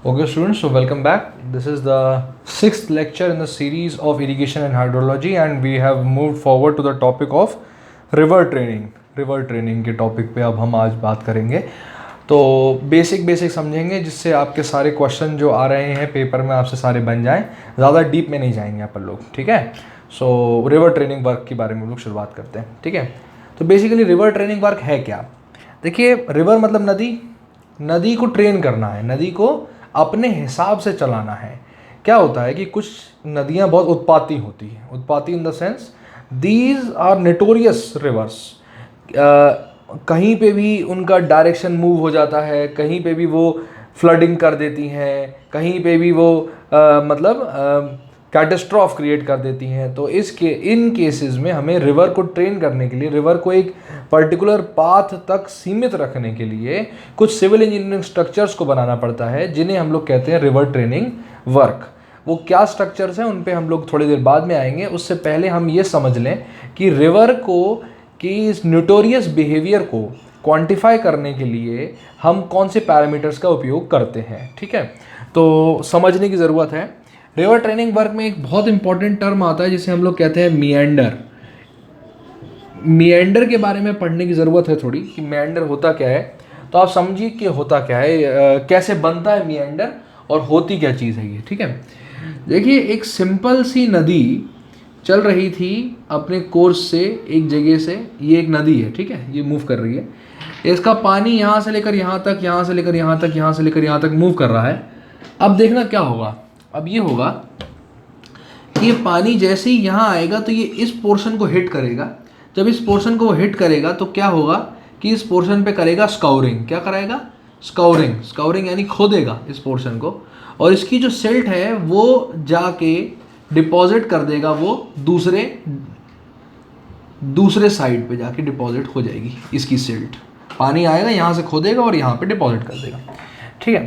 Okay, students, so welcome back. This is the sixth lecture in the series of irrigation and hydrology, and we have moved forward to the topic of river training. River training के topic पे अब हम आज बात करेंगे। तो basic समझेंगे जिससे आपके सारे क्वेश्चन जो आ रहे हैं पेपर में आपसे सारे बन जाएं। ज़्यादा डीप में नहीं जाएंगे अपन लोग, ठीक है। सो रिवर ट्रेनिंग वर्क के बारे में लोग शुरुआत करते हैं, ठीक है। तो बेसिकली रिवर ट्रेनिंग वर्क है क्या? देखिए, रिवर मतलब नदी। नदी को ट्रेन करना है, नदी को अपने हिसाब से चलाना है। क्या होता है कि कुछ नदियाँ बहुत उत्पाती होती हैं। उत्पाती in the sense these are notorious rivers. कहीं पे भी उनका डायरेक्शन मूव हो जाता है, कहीं पे भी वो फ्लडिंग कर देती हैं, कहीं पे भी वो कैटेस्ट्रॉफ क्रिएट कर देती हैं। तो इन केसेस में हमें रिवर को ट्रेन करने के लिए, रिवर को एक पर्टिकुलर पाथ तक सीमित रखने के लिए कुछ सिविल इंजीनियरिंग स्ट्रक्चर्स को बनाना पड़ता है, जिन्हें हम लोग कहते हैं रिवर ट्रेनिंग वर्क। वो क्या स्ट्रक्चर्स हैं उन पे हम लोग थोड़ी देर बाद में आएंगे। उससे पहले हम ये समझ लें कि रिवर को कि इस नोटोरियस बिहेवियर को क्वांटिफाई करने के लिए हम कौन से पैरामीटर्स का उपयोग करते हैं, ठीक है। तो समझने की ज़रूरत है। रिवर ट्रेनिंग वर्क में एक बहुत इंपॉर्टेंट टर्म आता है जिसे हम लोग कहते हैं मिएंडर। मिएंडर के बारे में पढ़ने की ज़रूरत है थोड़ी, कि मिएंडर होता क्या है। तो आप समझिए कि होता क्या है, कैसे बनता है मिएंडर और होती क्या चीज़ है ये, ठीक है। देखिए, एक सिंपल सी नदी चल रही थी अपने कोर्स से एक जगह से। ये एक नदी है, ठीक है, ये मूव कर रही है। इसका पानी यहाँ से लेकर यहाँ तक, यहाँ से लेकर यहाँ तक, यहाँ से लेकर यहाँ तक मूव कर रहा है। अब देखना क्या होगा। अब ये होगा कि ये पानी जैसे ही यहाँ आएगा तो ये इस पोर्शन को हिट करेगा। जब इस पोर्शन को हिट करेगा तो क्या होगा कि इस पोर्शन पे करेगा स्काउरिंग। क्या कराएगा? स्काउरिंग। स्काउरिंग यानी खोदेगा इस पोर्शन को, और इसकी जो सिल्ट है वो जाके डिपॉजिट कर देगा, वो दूसरे साइड पे जाके डिपॉजिट हो जाएगी इसकी सिल्ट। पानी आएगा, यहाँ से खोदेगा और यहाँ पे डिपॉजिट कर देगा, ठीक है।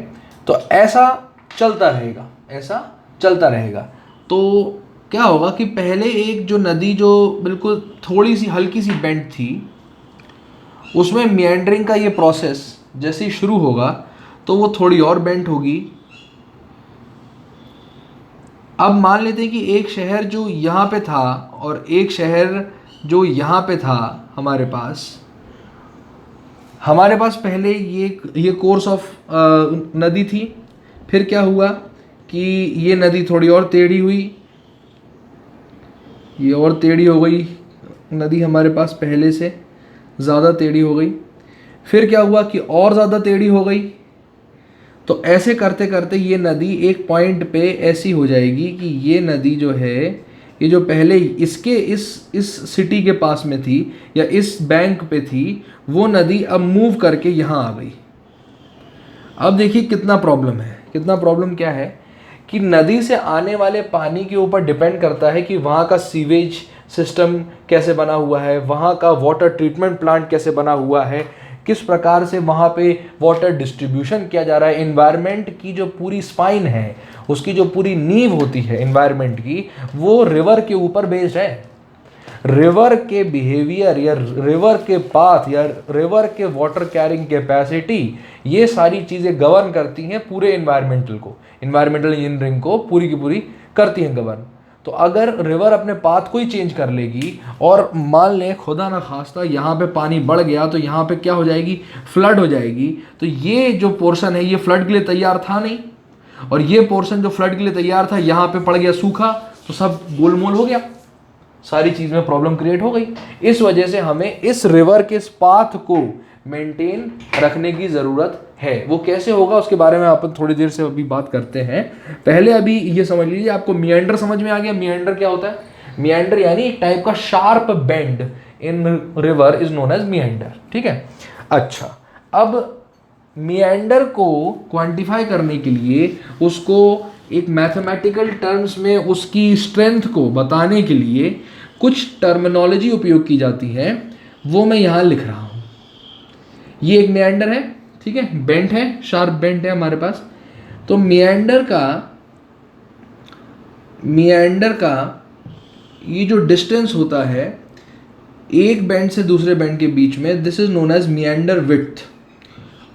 तो ऐसा चलता रहेगा, ऐसा चलता रहेगा। तो क्या होगा कि पहले एक जो नदी जो बिल्कुल थोड़ी सी हल्की सी बेंट थी, उसमें मिएंडरिंग का ये प्रोसेस जैसे ही शुरू होगा तो वो थोड़ी और बेंट होगी। अब मान लेते हैं कि एक शहर जो यहाँ पे था और एक शहर जो यहाँ पे था, हमारे पास पहले ये कोर्स ऑफ नदी थी। फिर क्या हुआ कि ये नदी थोड़ी और टेढ़ी हुई, ये और टेढ़ी हो गई। नदी हमारे पास पहले से ज़्यादा टेढ़ी हो गई। फिर क्या हुआ कि और ज़्यादा टेढ़ी हो गई। तो ऐसे करते करते ये नदी एक पॉइंट पे ऐसी हो जाएगी कि ये नदी जो है, ये जो पहले इसके इस सिटी के पास में थी या इस बैंक पे थी, वो नदी अब मूव करके यहाँ आ गई। अब देखिए कितना प्रॉब्लम है। कितना प्रॉब्लम क्या है कि नदी से आने वाले पानी के ऊपर डिपेंड करता है कि वहाँ का सीवेज सिस्टम कैसे बना हुआ है, वहाँ का वाटर ट्रीटमेंट प्लांट कैसे बना हुआ है, किस प्रकार से वहाँ पे वाटर डिस्ट्रीब्यूशन किया जा रहा है। एनवायरनमेंट की जो पूरी स्पाइन है, उसकी जो पूरी नींव होती है एनवायरनमेंट की, वो रिवर के ऊपर बेस्ड है। रिवर के बिहेवियर या रिवर के पाथ या रिवर के वाटर कैरिंग कैपेसिटी, ये सारी चीज़ें गवर्न करती हैं पूरे एनवायरमेंटल को। एनवायरमेंटल इंजीनियरिंग को पूरी की पूरी करती हैं गवर्न। तो अगर रिवर अपने पाथ को ही चेंज कर लेगी और मान लें खुदा ना खास्ता यहाँ पे पानी बढ़ गया, तो यहाँ पे क्या हो जाएगी? फ्लड हो जाएगी। तो ये जो पोर्शन है ये फ्लड के लिए तैयार था नहीं, और ये पोर्शन जो फ्लड के लिए तैयार था यहाँ पे पड़ गया सूखा, तो सब गोलमोल हो गया, सारी चीज़ में प्रॉब्लम क्रिएट हो गई। इस वजह से हमें इस रिवर के इस पाथ को मेंटेन रखने की ज़रूरत है। वो कैसे होगा उसके बारे में अपन थोड़ी देर से अभी बात करते हैं। पहले अभी ये समझ लीजिए, आपको मिएंडर समझ में आ गया। मिएंडर क्या होता है? मिएंडर यानी एक टाइप का sharp bend in river is known as meander, ठीक है। अच्छा, अब मिएंडर को क्वांटिफाई करने के लिए, उसको एक मैथमेटिकल टर्म्स में उसकी स्ट्रेंथ को बताने के लिए कुछ टर्मिनोलॉजी उपयोग की जाती है, वो मैं यहाँ लिख रहा हूँ। ये एक मिएंडर है, ठीक है, बेंट है, शार्प बेंट है हमारे पास। तो मिएंडर का ये जो डिस्टेंस होता है एक बेंड से दूसरे बेंड के बीच में, this is known as meander width.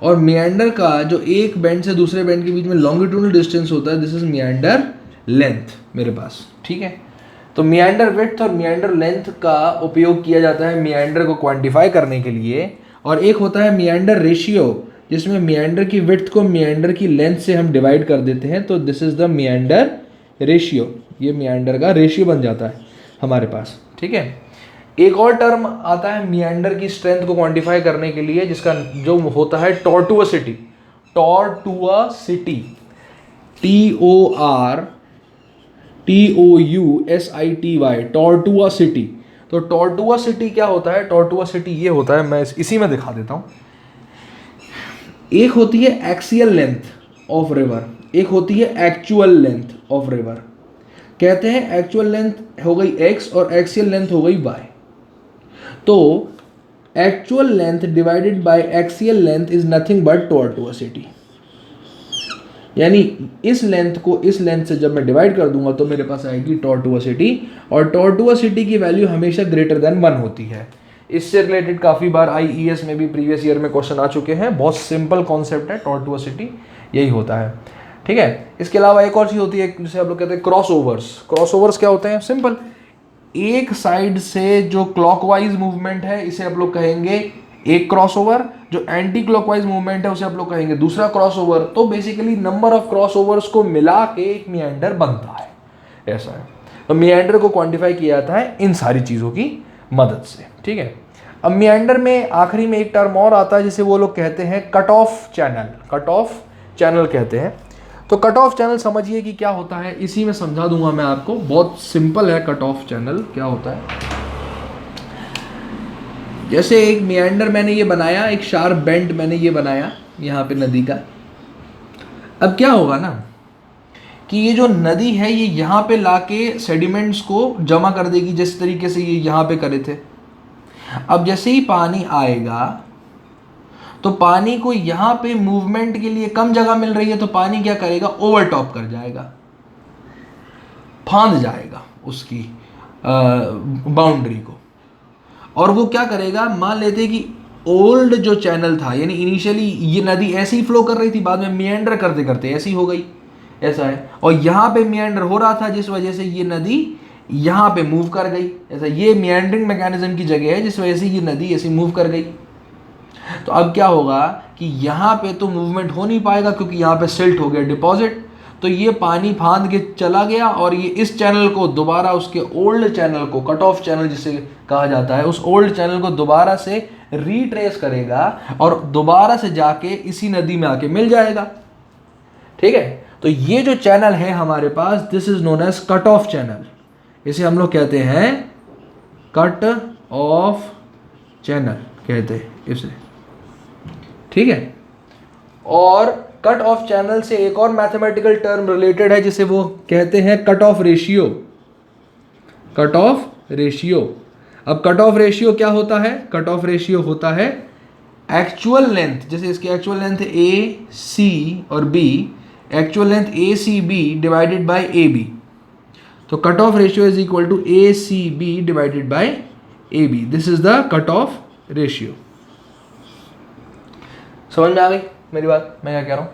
और मियांडर का जो एक बेंड से दूसरे बेंड के बीच में लॉन्गिट्यूडनल डिस्टेंस होता है, दिस इज मियांडर लेंथ मेरे पास, ठीक है। तो मियांडर विड्थ और मियांडर लेंथ का उपयोग किया जाता है मियांडर को क्वांटिफाई करने के लिए। और एक होता है मियांडर रेशियो, जिसमें मियांडर की विड्थ को मियांडर की लेंथ से हम डिवाइड कर देते हैं, तो दिस इज द मियांडर रेशियो। ये मियांडर का रेशियो बन जाता है हमारे पास, ठीक है। एक और टर्म आता है मियांडर की स्ट्रेंथ को क्वांटिफाई करने के लिए, जिसका जो होता है टॉर्टुओसिटी। Tortuosity, TORTOUSITY, tortuosity. तो टॉर्टुओसिटी क्या होता है? टॉर्टुओसिटी ये होता है, मैं इसी में दिखा देता हूं। एक होती है एक्सियल लेंथ ऑफ रिवर, एक होती है एक्चुअल लेंथ ऑफ रिवर। कहते हैं एक्चुअल लेंथ हो गई x और एक्सियल लेंथ हो गई y। तो actual length divided by axial length is nothing but tortuosity. यानी इस लेंथ को इस लेंथ से जब मैं डिवाइड कर दूंगा तो मेरे पास आएगी टॉर्टुओसिटी, और टॉर्टुओसिटी की वैल्यू हमेशा ग्रेटर देन 1 होती है। इससे रिलेटेड काफ़ी बार IES में भी प्रीवियस ईयर में क्वेश्चन आ चुके हैं। बहुत सिंपल कॉन्सेप्ट है, टॉर्टुओसिटी यही होता है, ठीक है। इसके अलावा एक और चीज़ होती है जिसे आप लोग कहते हैं क्रॉस ओवर्स। क्रॉस ओवर्स क्या होते हैं? सिंपल, एक साइड से जो क्लॉकवाइज मूवमेंट है इसे आप लोग कहेंगे एक क्रॉसओवर, जो एंटी क्लॉकवाइज मूवमेंट है उसे आप लोग कहेंगे दूसरा क्रॉसओवर। तो बेसिकली नंबर ऑफ क्रॉसओवर्स को मिला के एक मियांडर बनता है, ऐसा है। तो मियांडर को क्वांटिफाई किया जाता है इन सारी चीज़ों की मदद से, ठीक है। अब मियांडर में आखिरी में एक टर्म और आता है जिसे वो लोग कहते हैं cut off channel. Cut off channel कहते हैं। तो कट ऑफ चैनल समझिए कि क्या होता है, इसी में समझा दूंगा मैं आपको। बहुत सिंपल है कट ऑफ चैनल क्या होता है। जैसे एक मियांडर मैंने ये बनाया, एक शार्प बेंड मैंने ये बनाया यहाँ पे नदी का। अब क्या होगा ना कि ये जो नदी है ये यहाँ पे लाके सेडिमेंट्स को जमा कर देगी, जिस तरीके से ये यहाँ पे करे थे। अब जैसे ही पानी आएगा तो पानी को यहाँ पे मूवमेंट के लिए कम जगह मिल रही है, तो पानी क्या करेगा? ओवरटॉप कर जाएगा, फांद जाएगा उसकी बाउंड्री को। और वो क्या करेगा? मान लेते कि ओल्ड जो चैनल था, यानी इनिशियली ये नदी ऐसे ही फ्लो कर रही थी, बाद में मियांडर करते करते ऐसी हो गई, ऐसा है। और यहाँ पे मियांडर हो रहा था जिस वजह से ये नदी यहाँ पे मूव कर गई, ऐसा। ये मियांडरिंग मैकेनिज्म की जगह है जिस वजह से ये नदी ऐसी मूव कर गई। तो अब क्या होगा कि यहाँ पे तो मूवमेंट हो नहीं पाएगा क्योंकि यहाँ पे सिल्ट हो गया, डिपॉजिट। तो ये पानी फांद के चला गया और ये इस चैनल को दोबारा उसके ओल्ड चैनल को, कट ऑफ चैनल जिसे कहा जाता है, उस ओल्ड चैनल को दोबारा से रीट्रेस करेगा और दोबारा से जाके इसी नदी में आके मिल जाएगा, ठीक है। तो ये जो चैनल है हमारे पास, this is known as cut off channel. इसे हम लोग कहते हैं कट ऑफ चैनल कहते हैं इसे, ठीक है। और कट ऑफ चैनल से एक और मैथमेटिकल टर्म रिलेटेड है जिसे वो कहते हैं cut off ratio. Cut off ratio. अब कट ऑफ रेशियो क्या होता है? कट ऑफ रेशियो होता है एक्चुअल लेंथ, जैसे इसकी एक्चुअल लेंथ AC और B, actual length ACB divided by AB। तो cut off ratio is equal to ACB divided by AB। This is the cut off ratio. समझ में आ गई मेरी बात, मैं क्या कह रहा हूँ?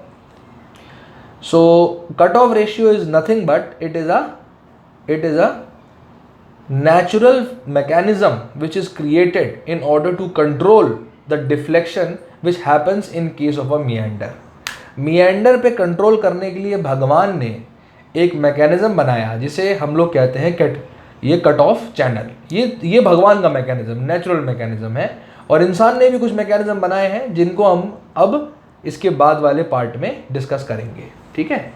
So cut off ratio is nothing but it is a natural mechanism which is created in order to control the deflection which happens in case of a meander. meander पे कंट्रोल करने के लिए भगवान ने एक मैकेनिज्म बनाया जिसे हम लोग कहते हैं ये कट ऑफ चैनल। ये भगवान का मैकेनिज्म, नेचुरल मैकेनिज्म है। और इंसान ने भी कुछ मैकेनिज्म बनाए हैं जिनको हम अब इसके बाद वाले पार्ट में डिस्कस करेंगे, ठीक है।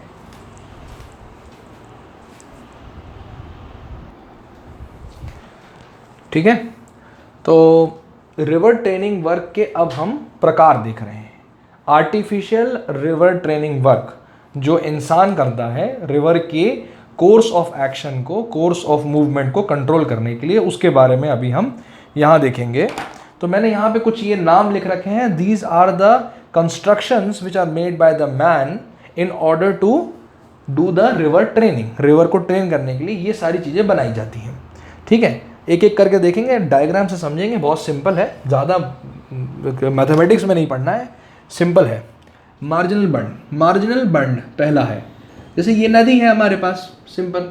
ठीक है, तो रिवर ट्रेनिंग वर्क के अब हम प्रकार देख रहे हैं। आर्टिफिशियल रिवर ट्रेनिंग वर्क जो इंसान करता है रिवर के कोर्स ऑफ एक्शन को, कोर्स ऑफ मूवमेंट को कंट्रोल करने के लिए, उसके बारे में अभी हम यहाँ देखेंगे। तो मैंने यहाँ पे कुछ ये नाम लिख रखे हैं। These are the constructions which are made by the man in order to do the river training. River को ट्रेन करने के लिए ये सारी चीज़ें बनाई जाती हैं, ठीक है। एक एक करके देखेंगे, डायग्राम से समझेंगे, बहुत सिंपल है, ज़्यादा मैथमेटिक्स में नहीं पढ़ना है, सिंपल है। मार्जिनल बंड पहला है, जैसे ये नदी है हमारे पास, सिंपल,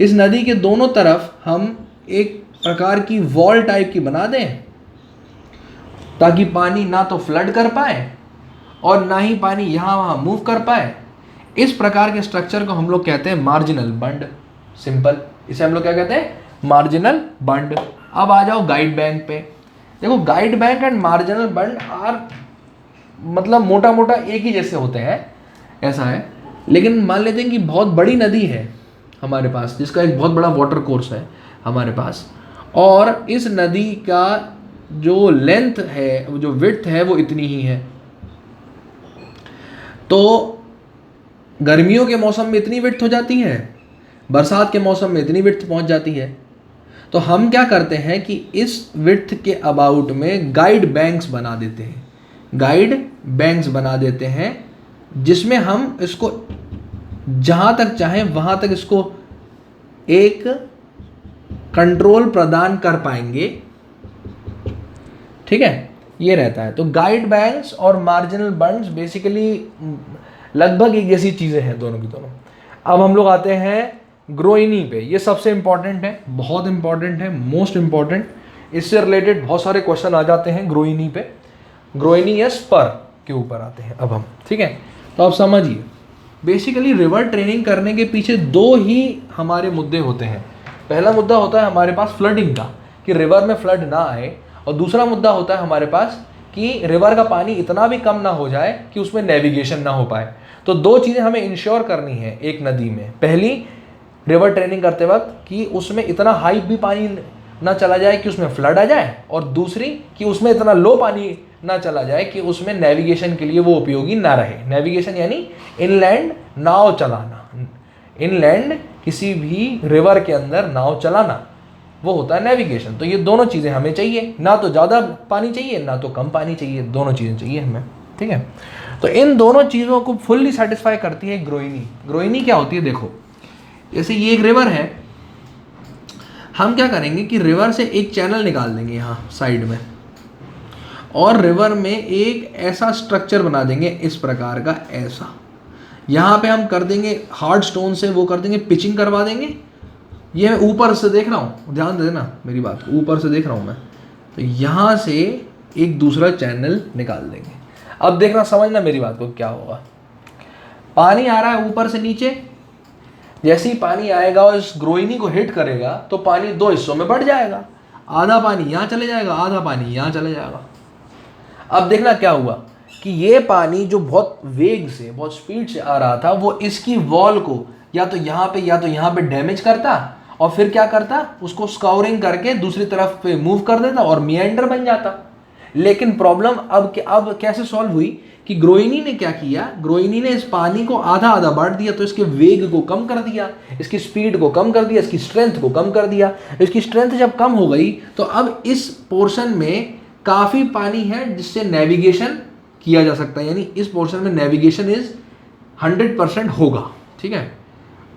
इस नदी के दोनों तरफ हम एक प्रकार की वॉल टाइप की बना दें ताकि पानी ना तो फ्लड कर पाए और ना ही पानी यहाँ वहाँ मूव कर पाए। इस प्रकार के स्ट्रक्चर को हम लोग कहते हैं मार्जिनल बंड, सिंपल, इसे हम लोग क्या कहते हैं, मार्जिनल बंड। अब आ जाओ गाइड बैंक पे। देखो guide bank and marginal bund are मतलब मोटा मोटा एक ही जैसे होते हैं, ऐसा है। लेकिन मान लेते हैं कि बहुत बड़ी नदी है हमारे पास, जिसका एक बहुत बड़ा वाटर कोर्स है हमारे पास, और इस नदी का जो लेंथ है, जो विड्थ है, वो इतनी ही है। तो गर्मियों के मौसम में इतनी विड्थ हो जाती है, बरसात के मौसम में इतनी विड्थ पहुंच जाती है। तो हम क्या करते हैं कि इस विड्थ के अबाउट में गाइड बैंक्स बना देते हैं, गाइड बैंक्स बना देते हैं, जिसमें हम इसको जहाँ तक चाहें वहाँ तक इसको एक कंट्रोल प्रदान कर पाएंगे, ठीक है, ये रहता है। तो गाइड बैंक्स और मार्जिनल बंड्स बेसिकली लगभग एक जैसी चीज़ें हैं दोनों की दोनों। अब हम लोग आते हैं ग्रोइनी पे। ये सबसे इंपॉर्टेंट है, बहुत इंपॉर्टेंट है, मोस्ट इंपॉर्टेंट। इससे रिलेटेड बहुत सारे क्वेश्चन आ जाते हैं ग्रोइनी पे। ग्रोइनी या स्पर के ऊपर आते हैं अब हम, ठीक है। तो आप समझिए, बेसिकली रिवर ट्रेनिंग करने के पीछे दो ही हमारे मुद्दे होते हैं। पहला मुद्दा होता है हमारे पास फ्लडिंग का, कि रिवर में फ्लड ना आए, और दूसरा मुद्दा होता है हमारे पास कि रिवर का पानी इतना भी कम ना हो जाए कि उसमें नेविगेशन ना हो पाए। तो दो चीज़ें हमें इंश्योर करनी है एक नदी में। पहली, रिवर ट्रेनिंग करते वक्त कि उसमें इतना हाई भी पानी ना चला जाए कि उसमें फ्लड आ जाए, और दूसरी कि उसमें इतना लो पानी ना चला जाए कि उसमें नेविगेशन के लिए वो उपयोगी ना रहे। नेविगेशन यानी इनलैंड नाव चलाना, इनलैंड किसी भी रिवर के अंदर नाव चलाना, वो होता है नेविगेशन। तो ये दोनों चीज़ें हमें चाहिए, ना तो ज़्यादा पानी चाहिए ना तो कम पानी चाहिए, दोनों चीज़ें चाहिए हमें, ठीक है। तो इन दोनों चीज़ों को फुल्ली सेटिस्फाई करती है ग्रोइनी। ग्रोइनी क्या होती है, देखो जैसे ये एक रिवर है, हम क्या करेंगे कि रिवर से एक चैनल निकाल देंगे यहाँ साइड में, और रिवर में एक ऐसा स्ट्रक्चर बना देंगे इस प्रकार का, ऐसा। यहाँ पे हम कर देंगे हार्ड स्टोन से, वो कर देंगे पिचिंग करवा देंगे। ये मैं ऊपर से देख रहा हूँ, ध्यान देना मेरी बात, ऊपर से देख रहा हूँ मैं। तो यहाँ से एक दूसरा चैनल निकाल देंगे। अब देखना, समझना मेरी बात को, क्या होगा। पानी आ रहा है ऊपर से नीचे, जैसे ही पानी आएगा और इस ग्रोइनी को हिट करेगा तो पानी दो हिस्सों में बढ़ जाएगा। आधा पानी यहाँ चले जाएगा, आधा पानी यहाँ चले जाएगा। अब देखना क्या हुआ कि ये पानी जो बहुत वेग से, बहुत स्पीड से आ रहा था, वो इसकी वॉल को या तो यहाँ पे डैमेज करता, और फिर क्या करता, उसको स्काउरिंग करके दूसरी तरफ पे मूव कर देता और मिएंडर बन जाता। लेकिन प्रॉब्लम अब कैसे सॉल्व हुई कि ग्रोइनी ने क्या किया, ग्रोइनी ने इस पानी को आधा आधा बांट दिया, तो इसके वेग को कम कर दिया, इसकी स्पीड को कम कर दिया, इसकी स्ट्रेंथ को कम कर दिया। इसकी स्ट्रेंथ जब कम हो गई तो अब इस पोर्शन में काफ़ी पानी है जिससे नेविगेशन किया जा सकता है, यानी इस पोर्शन में नेविगेशन इज 100% होगा, ठीक है।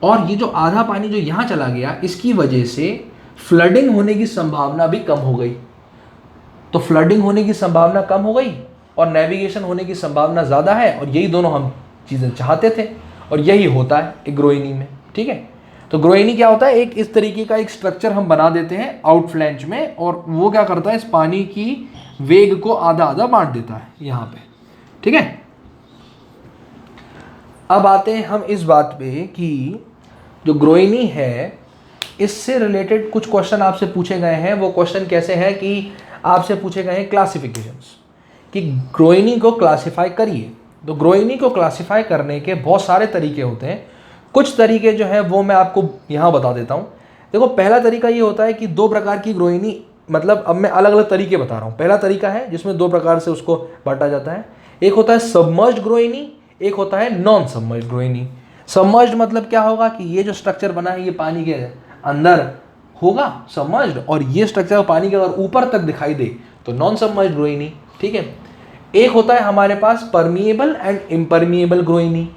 और ये जो आधा पानी जो यहाँ चला गया, इसकी वजह से फ्लडिंग होने की संभावना भी कम हो गई। तो फ्लडिंग होने की संभावना कम हो गई और नेविगेशन होने की संभावना ज़्यादा है, और यही दोनों हम चीज़ें चाहते थे, और यही होता है एक ग्रोइनी में, ठीक है। तो ग्रोइनी क्या होता है, एक इस तरीके का एक स्ट्रक्चर हम बना देते हैं आउट फ्लैंज में, और वो क्या करता है, इस पानी की वेग को आधा आधा बांट देता है यहाँ पे, ठीक है। अब आते हैं हम इस बात पे कि जो ग्रोइनी है, इससे रिलेटेड कुछ क्वेश्चन आपसे पूछे गए हैं। वो क्वेश्चन कैसे हैं कि आपसे पूछे गए हैं क्लासिफिकेशंस, कि ग्रोइनी को क्लासिफाई करिए। तो ग्रोइनी को क्लासिफाई करने के बहुत सारे तरीके होते हैं। कुछ तरीके जो हैं वो मैं आपको यहाँ बता देता हूँ। देखो, पहला तरीका ये होता है कि दो प्रकार की ग्रोइनी, मतलब अब मैं अलग अलग तरीके बता रहा हूँ। पहला तरीका है जिसमें दो प्रकार से उसको बांटा जाता है। एक होता है सबमर्ज्ड ग्रोइनी, एक होता है नॉन सबमर्ज्ड ग्रोइनी। सबमर्ज्ड मतलब क्या होगा कि ये जो स्ट्रक्चर बना है ये पानी के अंदर होगा सबमर्ज्ड, और ये स्ट्रक्चर पानी के अगर ऊपर तक दिखाई दे तो नॉन सबमर्ज्ड ग्रोइनी, ठीक है। एक होता है हमारे पास परमिएबल एंड इम्परमिएबल ग्रोइनी।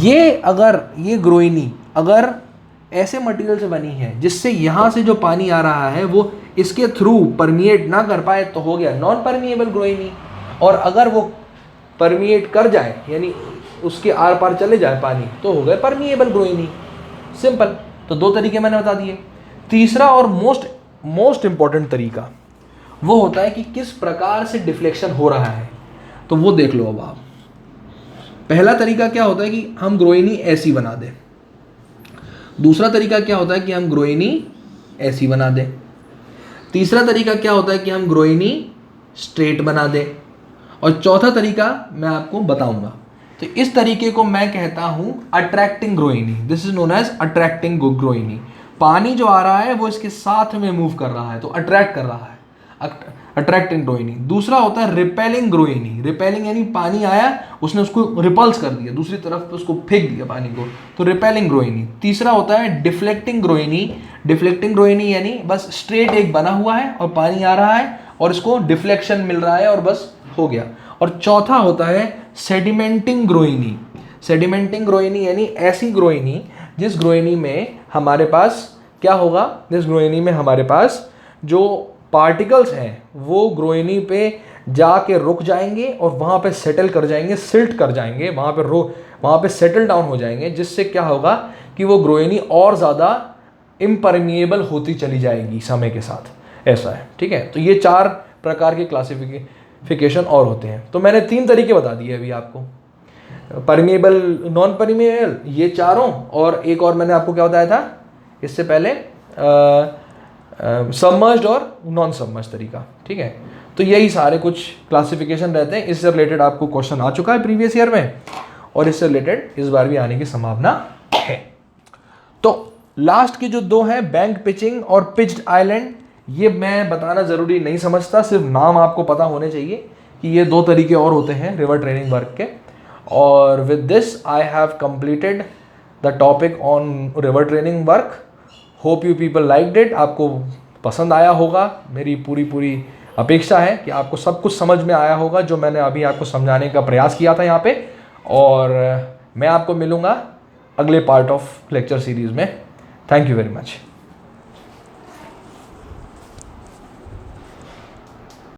ये ग्रोइनी अगर ऐसे मटेरियल से बनी है जिससे यहाँ से जो पानी आ रहा है वो इसके थ्रू परमिएट ना कर पाए तो हो गया नॉन परमिएबल ग्रोइनी। और अगर वो परमिएट कर जाए, यानी उसके आर पार चले जाए पानी, तो हो गए परमिएबल ग्रोइनी। सिंपल। तो 2 तरीके मैंने बता दिए। तीसरा और मोस्ट इंपॉर्टेंट तरीका वो होता है कि किस प्रकार से डिफ्लेक्शन हो रहा है, तो वो देख लो अब आप। पहला तरीका क्या होता है कि हम ग्रोइनी ऐसी बना दें। दूसरा तरीका क्या होता है कि हम ग्रोइनी ऐसी बना दें। तीसरा तरीका क्या होता है कि हम ग्रोइनी स्ट्रेट बना दें। और चौथा तरीका मैं आपको बताऊंगा। तो इस तरीके को मैं कहता हूं attracting groyne. This is known as attracting groyne. पानी जो आ रहा है वो इसके साथ में मूव कर रहा है, तो अट्रैक्ट कर रहा है, अट्रैक्टिंग ग्रोइनी। दूसरा होता है रिपेलिंग ग्रोइनी। रिपेलिंग यानी पानी आया, उसने उसको रिपल्स कर दिया, दूसरी तरफ पे उसको फेंक दिया पानी को, तो रिपेलिंग ग्रोइनी। तीसरा होता है डिफ्लेक्टिंग ग्रोइनी। डिफ्लेक्टिंग ग्रोइनी यानी बस स्ट्रेट एक बना हुआ है और पानी आ रहा है और इसको डिफ्लेक्शन मिल रहा है और बस हो गया। और चौथा होता है सेडिमेंटिंग ग्रोइनी। सेडिमेंटिंग ग्रोइनी यानी ऐसी ग्रोइनी जिस ग्रोइनी में हमारे पास क्या होगा, जिस ग्रोइनी में हमारे पास जो पार्टिकल्स हैं वो ग्रोइनी पे जाके रुक जाएंगे और वहाँ पे सेटल कर जाएंगे, सिल्ट कर जाएंगे, वहाँ पे सेटल डाउन हो जाएंगे, जिससे क्या होगा कि वो ग्रोइनी और ज़्यादा इम्परमिएबल होती चली जाएगी समय के साथ। ऐसा है, ठीक है। तो ये 4 प्रकार के क्लासिफिकेशन और होते हैं। तो मैंने 3 तरीके बता दिए अभी आपको, परमिएबल, नॉन परमिएबल, ये चारों, और एक और मैंने आपको क्या बताया था इससे पहले, सबमर्ज्ड और नॉन सबमर्ज्ड तरीका, ठीक है। तो यही सारे कुछ क्लासिफिकेशन रहते हैं। इससे रिलेटेड आपको क्वेश्चन आ चुका है प्रीवियस ईयर में और इससे रिलेटेड इस बार भी आने की संभावना है। तो लास्ट के जो 2 हैं, बैंक पिचिंग और पिच्ड आइलैंड, ये मैं बताना ज़रूरी नहीं समझता, सिर्फ नाम आपको पता होने चाहिए कि ये 2 तरीके और होते हैं रिवर ट्रेनिंग वर्क के। और with this I have completed the topic on river training work. Hope you people liked it. आपको पसंद आया होगा, मेरी पूरी अपेक्षा है कि आपको सब कुछ समझ में आया होगा जो मैंने अभी आपको समझाने का प्रयास किया था यहाँ पे। और मैं आपको मिलूँगा अगले पार्ट ऑफ लेक्चर सीरीज़ में। Thank you very much.